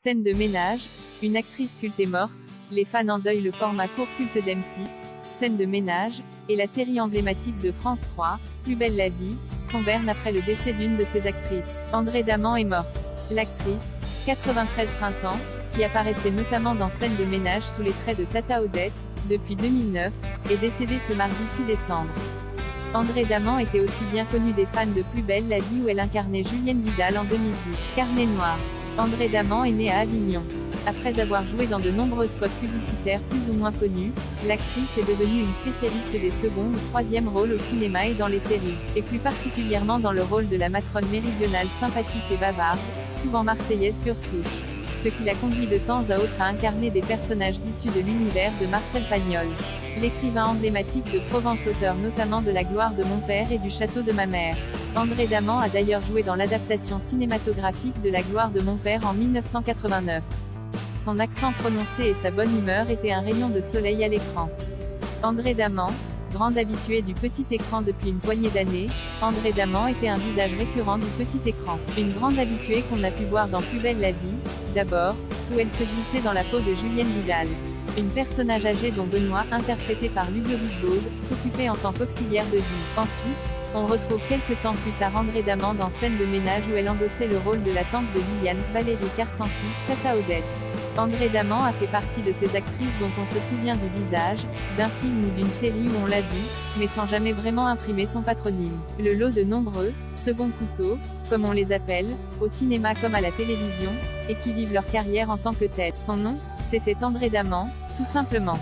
Scène de ménage, une actrice culte est morte, les fans endeuillent le format court culte d'M6, Scène de ménage, et la série emblématique de France 3, Plus belle la vie, son berne après le décès d'une de ses actrices. André Daman est morte. L'actrice, 93 printemps, qui apparaissait notamment dans Scène de ménage sous les traits de Tata Odette, depuis 2009, est décédée ce mardi 6 décembre. André Daman était aussi bien connue des fans de Plus belle la vie où elle incarnait Julienne Vidal en 2010. Carnet noir. André Daman est née à Avignon. Après avoir joué dans de nombreux spots publicitaires plus ou moins connus, l'actrice est devenue une spécialiste des second ou troisième rôles au cinéma et dans les séries, et plus particulièrement dans le rôle de la matrone méridionale sympathique et bavarde, souvent marseillaise pure souche. Ce qui l'a conduit de temps à autre à incarner des personnages issus de l'univers de Marcel Pagnol. L'écrivain emblématique de Provence, auteur notamment de La gloire de mon père et du château de ma mère. André Daman a d'ailleurs joué dans l'adaptation cinématographique de La gloire de mon père en 1989. Son accent prononcé et sa bonne humeur étaient un rayon de soleil à l'écran. André Daman, grande habituée du petit écran depuis une poignée d'années, André Daman était un visage récurrent du petit écran. Une grande habituée qu'on a pu voir dans Plus belle la vie, d'abord, où elle se glissait dans la peau de Julienne Vidal. Une personnage âgée dont Benoît, interprété par Ludovic Baude, s'occupait en tant qu'auxiliaire de vie. Ensuite, on retrouve quelques temps plus tard André Daman dans Scène de ménage où elle endossait le rôle de la tante de Liliane, Valérie Carcenti, Tata Odette. André Daman a fait partie de ces actrices dont on se souvient du visage, d'un film ou d'une série où on l'a vu, mais sans jamais vraiment imprimer son patronyme. Le lot de nombreux, second couteaux, comme on les appelle, au cinéma comme à la télévision, et qui vivent leur carrière en tant que tête. Son nom, c'était André Daman, tout simplement.